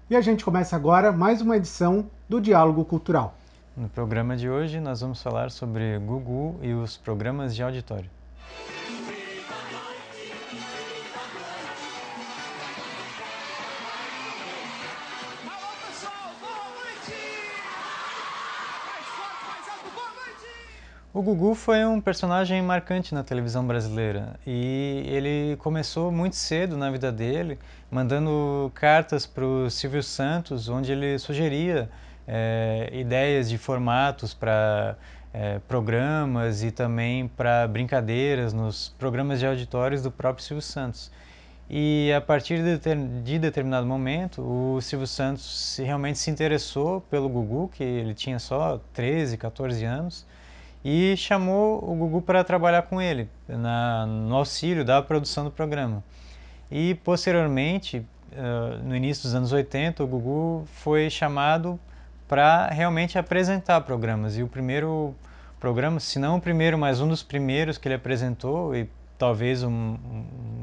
E a gente começa agora mais uma edição do Diálogo Cultural. No programa de hoje, nós vamos falar sobre Gugu e os programas de auditório. O Gugu foi um personagem marcante na televisão brasileira e ele começou muito cedo na vida dele, mandando cartas para o Silvio Santos, onde ele sugeria ideias de formatos para programas e também para brincadeiras nos programas de auditórios do próprio Silvio Santos. E a partir de determinado momento, o Silvio Santos realmente se interessou pelo Gugu, que ele tinha só 13, 14 anos, e chamou o Gugu para trabalhar com ele no auxílio da produção do programa. E posteriormente, no início dos anos 80, o Gugu foi chamado para realmente apresentar programas. E o primeiro programa, se não o primeiro, mas um dos primeiros que ele apresentou, e talvez o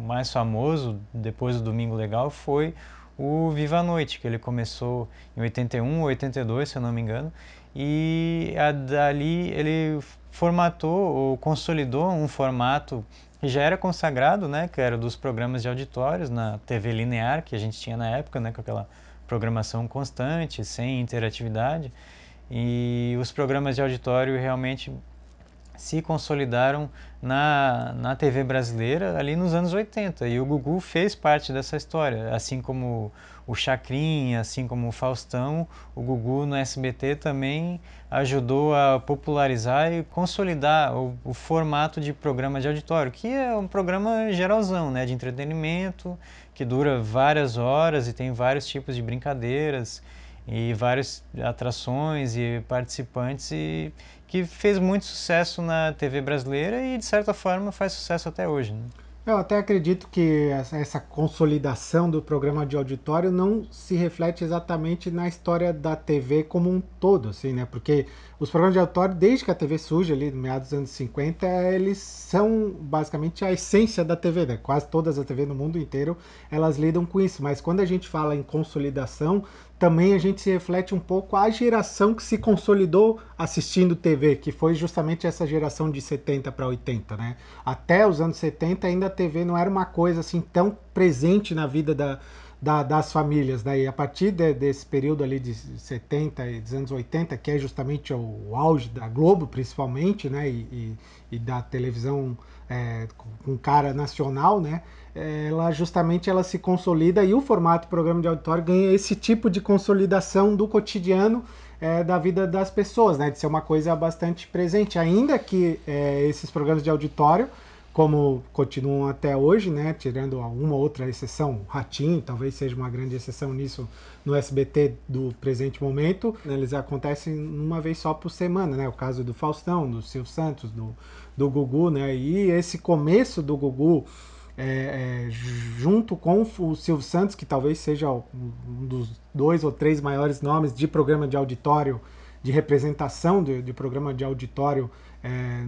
mais famoso depois do Domingo Legal, foi o Viva a Noite, que ele começou em 81 ou 82, se eu não me engano, e dali ele formatou ou consolidou um formato que já era consagrado, né, que era dos programas de auditórios na TV linear que a gente tinha na época, né, com aquela programação constante, sem interatividade, e os programas de auditório realmente se consolidaram na TV brasileira ali nos anos 80, e o Gugu fez parte dessa história, assim como o Chacrinha, assim como o Faustão. O Gugu no SBT também ajudou a popularizar e consolidar o formato de programa de auditório, que é um programa geralzão, né, de entretenimento, que dura várias horas e tem vários tipos de brincadeiras e várias atrações e participantes, e que fez muito sucesso na TV brasileira e de certa forma faz sucesso até hoje, né? Eu até acredito que essa consolidação do programa de auditório não se reflete exatamente na história da TV como um todo, assim, né? Porque os programas de auditório, desde que a TV surge ali, no meados dos anos 50, eles são basicamente a essência da TV, né? Quase todas as TV no mundo inteiro, elas lidam com isso. Mas quando a gente fala em consolidação, também a gente se reflete um pouco a geração que se consolidou assistindo TV, que foi justamente essa geração de 70 para 80, né? Até os anos 70 ainda a TV não era uma coisa assim tão presente na vida das famílias, né? E a partir desse período ali de 70 e dos anos 80, que é justamente o auge da Globo, principalmente, né? E da televisão com cara nacional, né? Ela justamente ela se consolida, e o formato programa de auditório ganha esse tipo de consolidação do cotidiano da vida das pessoas, né? De ser uma coisa bastante presente, ainda que esses programas de auditório, como continuam até hoje, né? Tirando uma outra exceção, Ratinho, talvez seja uma grande exceção nisso no SBT do presente momento, né? Eles acontecem uma vez só por semana, né? O caso do Faustão, do Silvio Santos, do Gugu, né? E esse começo do Gugu junto com o Silvio Santos, que talvez seja um dos 2 ou 3 maiores nomes de programa de auditório, de representação de programa de auditório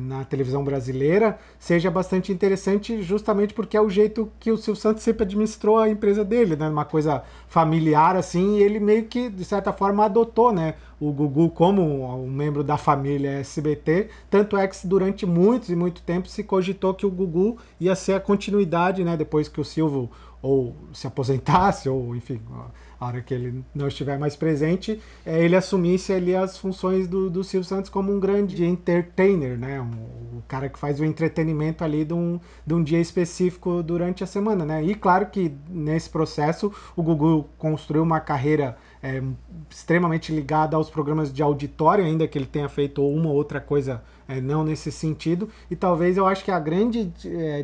na televisão brasileira, seja bastante interessante, justamente porque é o jeito que o Silvio Santos sempre administrou a empresa dele, né? Uma coisa familiar assim, e ele meio que, de certa forma, adotou, né, o Gugu como um membro da família SBT, tanto é que durante muitos e muito tempo se cogitou que o Gugu ia ser a continuidade, né, depois que o Silvio ou se aposentasse, ou enfim, a hora que ele não estiver mais presente, ele assumisse ali as funções do Silvio Santos como um grande entertainer, né? O cara que faz o entretenimento ali de um dia específico durante a semana, né? E claro que nesse processo o Gugu construiu uma carreira extremamente ligada aos programas de auditório, ainda que ele tenha feito uma ou outra coisa não nesse sentido, e talvez eu acho que a grande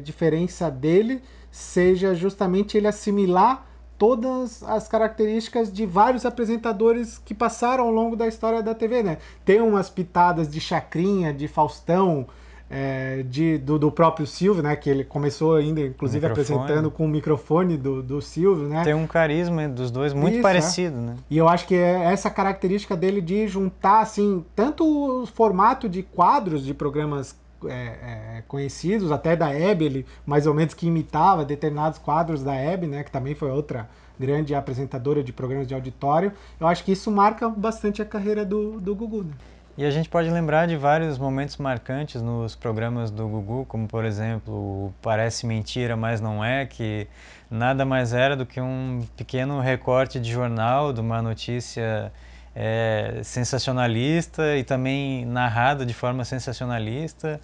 diferença dele seja justamente ele assimilar todas as características de vários apresentadores que passaram ao longo da história da TV, né? Tem umas pitadas de Chacrinha, de Faustão, do próprio Silvio, né? Que ele começou ainda, O inclusive, apresentando microfone com o microfone do Silvio, né? tem um carisma dos dois muito Isso, parecido, né? E eu acho que é essa característica dele de juntar, assim, tanto o formato de quadros de programas conhecidos, até da Hebe, ele mais ou menos que imitava determinados quadros da Hebe, né, que também foi outra grande apresentadora de programas de auditório. Eu acho que isso marca bastante a carreira do Gugu, né? E a gente pode lembrar de vários momentos marcantes nos programas do Gugu, como por exemplo, o Parece Mentira, mas não é, que nada mais era do que um pequeno recorte de jornal de uma notícia sensacionalista e também narrada de forma sensacionalista,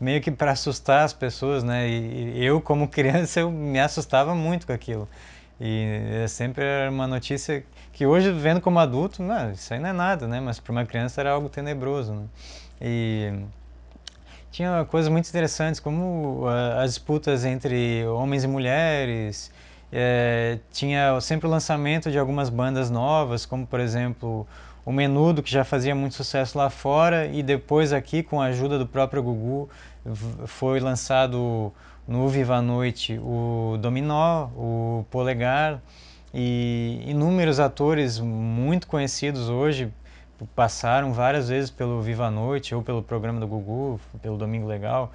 meio que para assustar as pessoas, né? E eu, como criança, eu me assustava muito com aquilo. E sempre era uma notícia que hoje, vendo como adulto, não, isso aí não é nada, né? Mas para uma criança era algo tenebroso, né? E tinha coisas muito interessantes, como as disputas entre homens e mulheres. Tinha sempre o lançamento de algumas bandas novas, como por exemplo o Menudo, que já fazia muito sucesso lá fora, e depois aqui, com a ajuda do próprio Gugu, foi lançado no Viva a Noite o Dominó, o Polegar, e inúmeros atores muito conhecidos hoje passaram várias vezes pelo Viva a Noite ou pelo programa do Gugu, pelo Domingo Legal.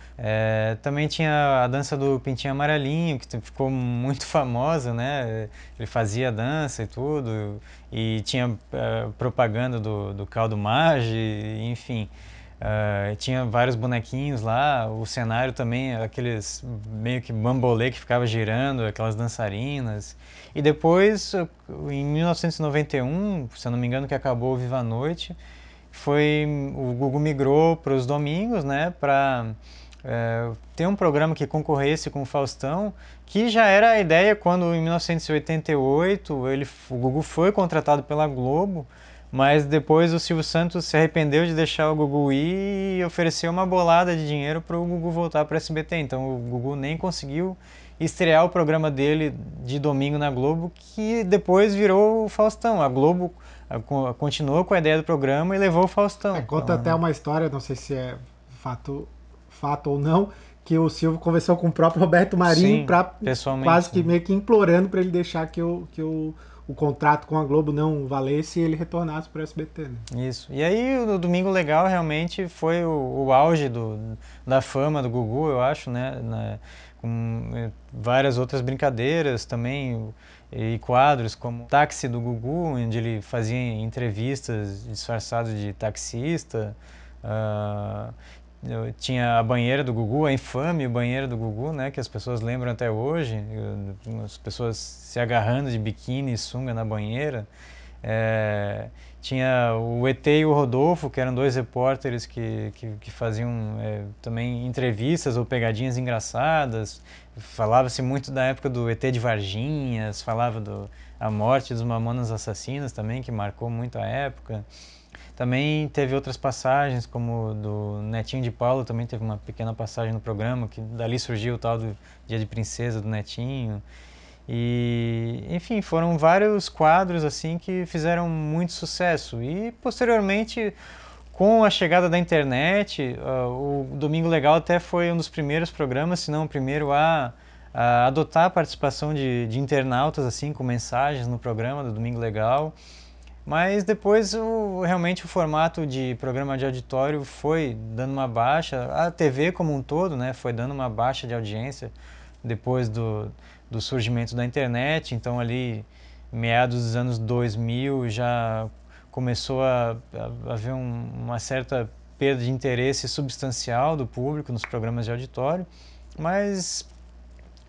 Também tinha a dança do Pintinho Amarelinho, que ficou muito famosa, né? Ele fazia dança e tudo, e tinha propaganda do caldo Mage, enfim. Tinha vários bonequinhos lá, o cenário também, aqueles meio que bambolê que ficava girando, aquelas dançarinas. E depois, em 1991, se eu não me engano, que acabou o Viva a Noite, o Gugu migrou para os domingos, né, para ter um programa que concorresse com o Faustão, que já era a ideia quando, em 1988, o Gugu foi contratado pela Globo, mas depois o Silvio Santos se arrependeu de deixar o Gugu ir e ofereceu uma bolada de dinheiro para o Gugu voltar para o SBT. Então o Gugu nem conseguiu estrear o programa dele de domingo na Globo, que depois virou o Faustão. A Globo continuou com a ideia do programa e levou o Faustão. Conta até uma história, não sei se é fato ou não, que o Silvio conversou com o próprio Roberto Marinho Sim, para quase pessoalmente, que né? meio que implorando para ele deixar que o contrato com a Globo não valesse e ele retornasse para o SBT. Né? Isso. E aí o Domingo Legal realmente foi o auge da fama do Gugu, eu acho, né? Com várias outras brincadeiras também e quadros como Táxi do Gugu, onde ele fazia entrevistas disfarçado de taxista. Uh, Tinha a banheira do Gugu, a infame banheira do Gugu, né, que as pessoas lembram até hoje, as pessoas se agarrando de biquíni e sunga na banheira. Tinha o ET e o Rodolfo, que eram dois repórteres que faziam também entrevistas ou pegadinhas engraçadas. Falava-se muito da época do ET de Varginhas, falava a morte dos Mamonas Assassinas também, que marcou muito a época. Também teve outras passagens, como do Netinho de Paulo, também teve uma pequena passagem no programa, que dali surgiu o tal do Dia de Princesa do Netinho. E, enfim, foram vários quadros assim que fizeram muito sucesso. E posteriormente, com a chegada da internet, o Domingo Legal até foi um dos primeiros programas, se não o primeiro, a adotar a participação de internautas assim com mensagens no programa do Domingo Legal. Mas depois realmente o formato de programa de auditório foi dando uma baixa, a TV como um todo, né, foi dando uma baixa de audiência depois do surgimento da internet. Então ali meados dos anos 2000 já começou a haver uma certa perda de interesse substancial do público nos programas de auditório, mas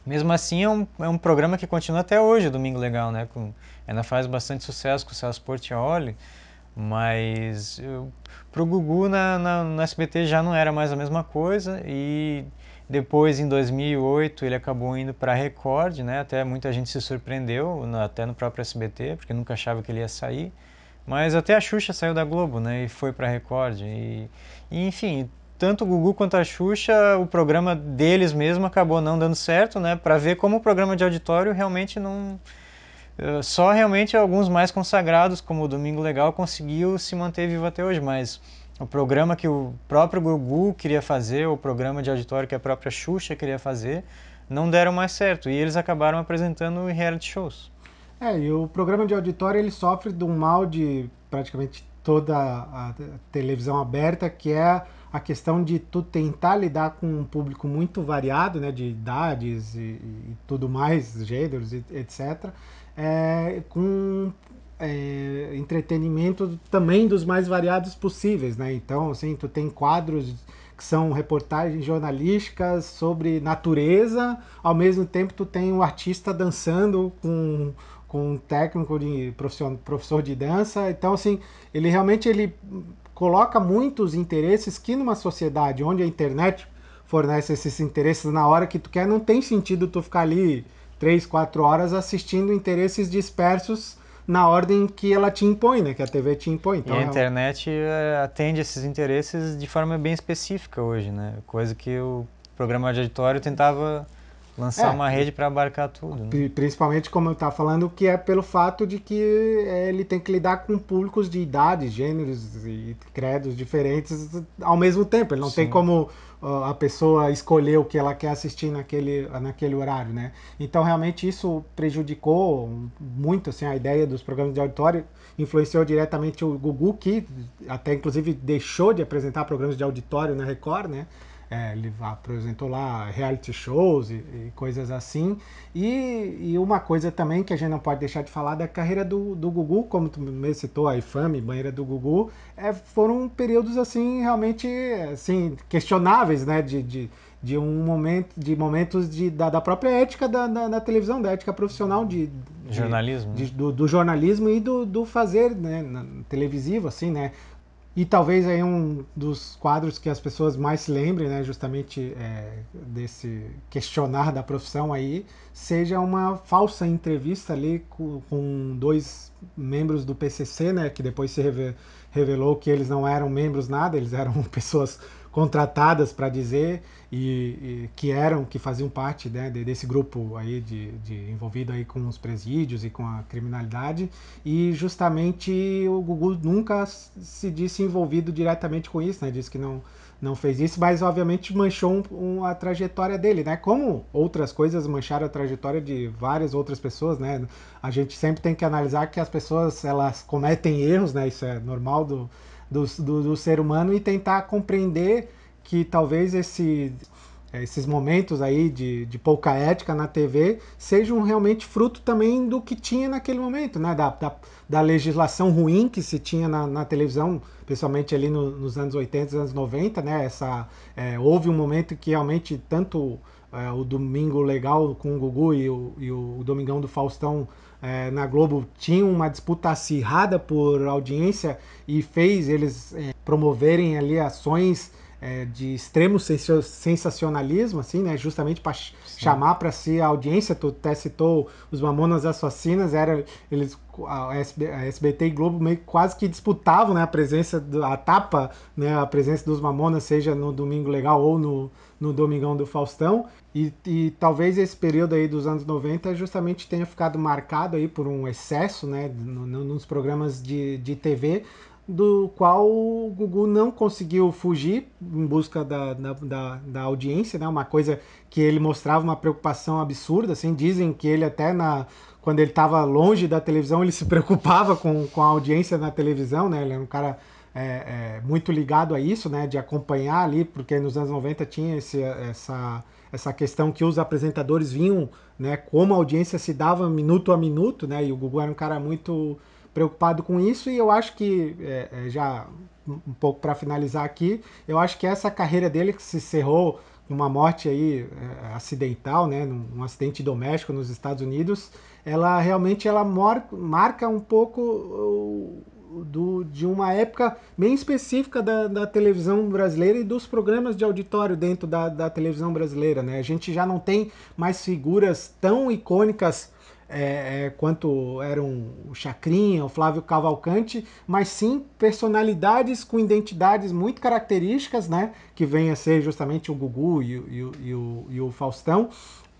mesmo assim é um programa que continua até hoje, o Domingo Legal, né? Ainda faz bastante sucesso com o Celso Portiolli, mas pro Gugu no SBT já não era mais a mesma coisa. E depois, em 2008, ele acabou indo para a Record, né? Até muita gente se surpreendeu, até no próprio SBT, porque nunca achava que ele ia sair. Mas até a Xuxa saiu da Globo, né? E foi para a Record. Enfim, tanto o Gugu quanto a Xuxa, o programa deles mesmo acabou não dando certo, né? Para ver como o programa de auditório realmente não... Só realmente alguns mais consagrados, como o Domingo Legal, conseguiu se manter vivo até hoje, mas o programa que o próprio Gugu queria fazer, o programa de auditório que a própria Xuxa queria fazer, não deram mais certo. E eles acabaram apresentando reality shows. E o programa de auditório ele sofre de um mal de praticamente toda a televisão aberta, que é a questão de tu tentar lidar com um público muito variado, né, de idades e tudo mais, gêneros, etc., com entretenimento também dos mais variados possíveis, né? Então, assim, tu tem quadros que são reportagens jornalísticas sobre natureza, ao mesmo tempo tu tem o artista dançando com um técnico de professor de dança. Então, assim, ele coloca muitos interesses que numa sociedade onde a internet fornece esses interesses na hora que tu quer, não tem sentido tu ficar ali 3, 4 horas assistindo interesses dispersos na ordem que ela te impõe, né? Que a TV te impõe. E Então, a internet atende esses interesses de forma bem específica hoje, né? Coisa que o programa de auditório tentava lançar é, uma rede para abarcar tudo, né? principalmente como eu estava falando, que é pelo fato de que ele tem que lidar com públicos de idades, gêneros e credos diferentes ao mesmo tempo. Ele não tem Sim. como a pessoa escolher o que ela quer assistir naquele horário, né? Então realmente isso prejudicou muito assim, a ideia dos programas de auditório, influenciou diretamente o Gugu, que até inclusive deixou de apresentar programas de auditório na Record, né? Ele apresentou lá reality shows e coisas assim. E uma coisa também que a gente não pode deixar de falar da carreira do Gugu, como tu mesmo citou, a infame banheira do Gugu, foram períodos assim realmente assim questionáveis, né? De um momento, de momentos da própria ética da televisão, da ética profissional Jornalismo, né? do jornalismo e do fazer, né, televisivo, assim, né? E talvez aí um dos quadros que as pessoas mais se lembrem, né, justamente desse questionar da profissão aí, seja uma falsa entrevista ali com dois membros do PCC, né, que depois se revelou que eles não eram membros nada, eles eram pessoas contratadas para dizer que faziam parte, né, desse grupo aí de envolvido aí com os presídios e com a criminalidade, e justamente o Gugu nunca se disse envolvido diretamente com isso, né, disse que não fez isso, mas obviamente manchou a trajetória dele, né? Como outras coisas mancharam a trajetória de várias outras pessoas, né? A gente sempre tem que analisar que as pessoas elas cometem erros, né? Isso é normal do ser humano, e tentar compreender que talvez esses momentos aí de pouca ética na TV sejam realmente fruto também do que tinha naquele momento, né? Da legislação ruim que se tinha na televisão, principalmente ali nos anos 80, anos 90, né? Houve um momento que realmente tanto o Domingo Legal com o Gugu e o Domingão do Faustão na Globo tinham uma disputa acirrada por audiência e fez eles promoverem ali ações de extremo sensacionalismo, assim, né? Justamente para chamar para si a audiência. Tu até citou os Mamonas Assassinas, a SBT e Globo meio quase que disputavam, né, a presença, a tapa, né, a presença dos Mamonas, seja no Domingo Legal ou no Domingão do Faustão. E talvez esse período aí dos anos 90 justamente tenha ficado marcado aí por um excesso, né, nos programas de TV, do qual o Gugu não conseguiu fugir em busca da audiência, né? Uma coisa que ele mostrava uma preocupação absurda, assim, dizem que ele até quando ele estava longe da televisão, ele se preocupava com a audiência na televisão, né? Ele era um cara muito ligado a isso, né? De acompanhar ali, porque nos anos 90 tinha essa questão que os apresentadores vinham, né? Como a audiência se dava minuto a minuto, né? E o Gugu era um cara muito preocupado com isso, e eu acho que, já um pouco para finalizar aqui, eu acho que essa carreira dele que se encerrou com uma morte aí acidental, né, num acidente doméstico nos Estados Unidos, ela realmente marca um pouco de uma época bem específica da televisão brasileira e dos programas de auditório dentro da televisão brasileira, né? A gente já não tem mais figuras tão icônicas quanto eram o Chacrinha, o Flávio Cavalcante, mas sim personalidades com identidades muito características, né? Que vem a ser justamente o Gugu e o Faustão,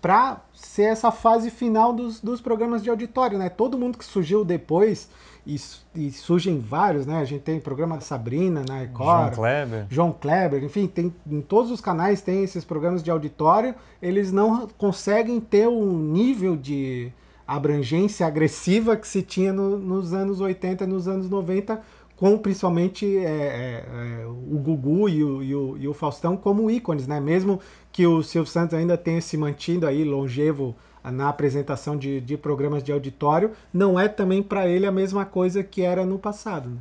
para ser essa fase final dos programas de auditório, né? Todo mundo que surgiu depois, e surgem vários, né? A gente tem o programa da Sabrina na João Record, Kleber. João Kleber, enfim, em todos os canais tem esses programas de auditório, eles não conseguem ter o nível de abrangência agressiva que se tinha nos anos 80 e nos anos 90 com principalmente o Gugu e o Faustão como ícones, né? Mesmo que o Silvio Santos ainda tenha se mantido aí longevo na apresentação de programas de auditório, não é também para ele a mesma coisa que era no passado, né?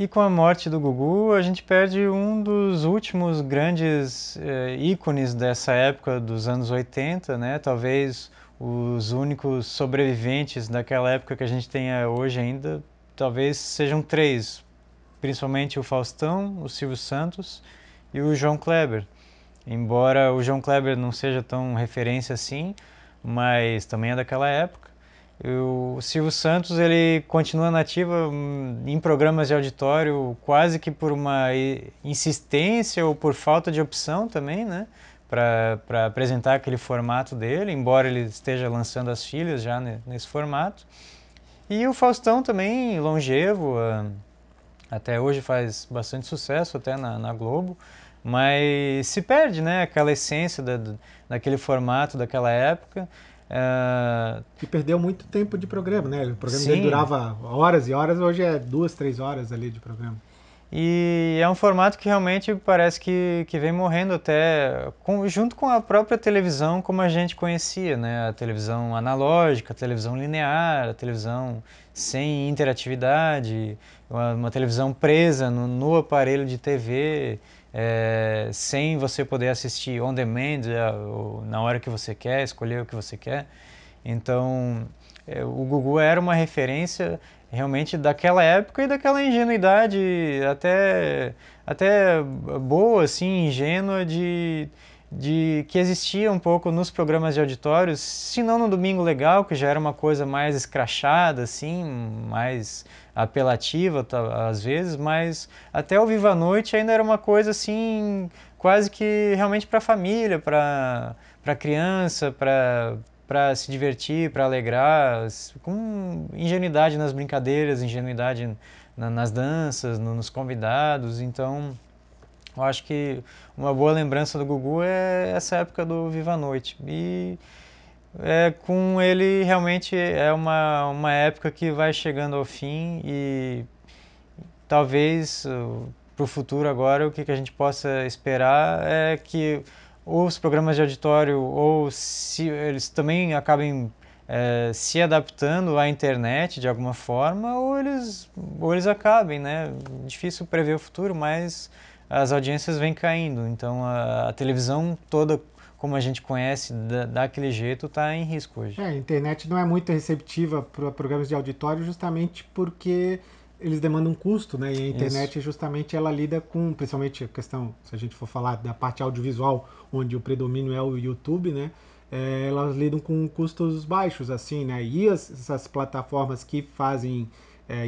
E com a morte do Gugu, a gente perde um dos últimos grandes ícones dessa época dos anos 80, né? Talvez os únicos sobreviventes daquela época que a gente tenha hoje ainda, talvez sejam três, principalmente o Faustão, o Silvio Santos e o João Kleber. Embora o João Kleber não seja tão referência assim, mas também é daquela época. O Silvio Santos ele continua nativa em programas de auditório quase que por uma insistência ou por falta de opção também, né? Para apresentar aquele formato dele, embora ele esteja lançando as filhas já nesse formato. E o Faustão também, longevo, até hoje faz bastante sucesso até na Globo, mas se perde, né? Aquela essência daquele formato daquela época. E perdeu muito tempo de programa, né? O programa dele Sim, durava horas e horas, hoje é 2, 3 horas ali de programa. e é um formato que realmente parece que vem morrendo até junto com a própria televisão como a gente conhecia, né? A televisão analógica, a televisão linear, a televisão sem interatividade, uma televisão presa no aparelho de TV, sem você poder assistir on demand, na hora que você quer, escolher o que você quer. Então, o Gugu era uma referência realmente daquela época e daquela ingenuidade até boa, assim, ingênua de que existia um pouco nos programas de auditórios, se não no Domingo Legal, que já era uma coisa mais escrachada, assim, mais apelativa às vezes, mas até o Viva a Noite ainda era uma coisa assim, quase que realmente para a família, para criança, para se divertir, para alegrar, com ingenuidade nas brincadeiras, ingenuidade nas danças, nos convidados. Então, eu acho que uma boa lembrança do Gugu é essa época do Viva a Noite. E com ele realmente é uma época que vai chegando ao fim e talvez para o futuro agora o que a gente possa esperar é que os programas de auditório ou se eles também acabem se adaptando à internet de alguma forma ou eles acabem, né? Difícil prever o futuro, mas as audiências vêm caindo, então a televisão toda como a gente conhece daquele jeito está em risco hoje. A internet não é muito receptiva para programas de auditório justamente porque eles demandam um custo, né? E a Isso. internet justamente ela lida com, principalmente a questão, se a gente for falar da parte audiovisual, onde o predomínio é o YouTube, né? Elas lidam com custos baixos, assim, né? E essas plataformas que fazem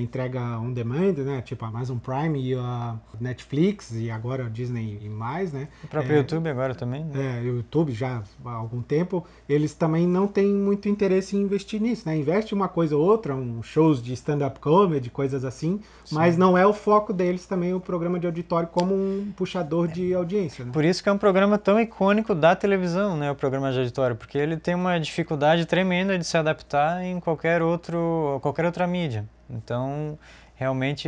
entrega on demand, né? Tipo a Amazon Prime e a Netflix e agora a Disney e mais, né? O próprio YouTube agora também, né? O YouTube já há algum tempo, eles também não têm muito interesse em investir nisso, né? Investe uma coisa ou outra, shows de stand-up comedy, coisas assim, mas Sim. não é o foco deles também o programa de auditório como um puxador de audiência, né? Por isso que é um programa tão icônico da televisão, né, o programa de auditório, porque ele tem uma dificuldade tremenda de se adaptar em qualquer outra mídia. Então, realmente,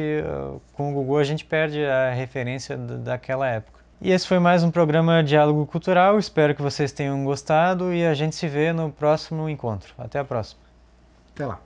com o Gugu a gente perde a referência daquela época. E esse foi mais um programa Diálogo Cultural, espero que vocês tenham gostado e a gente se vê no próximo encontro. Até a próxima. Até lá.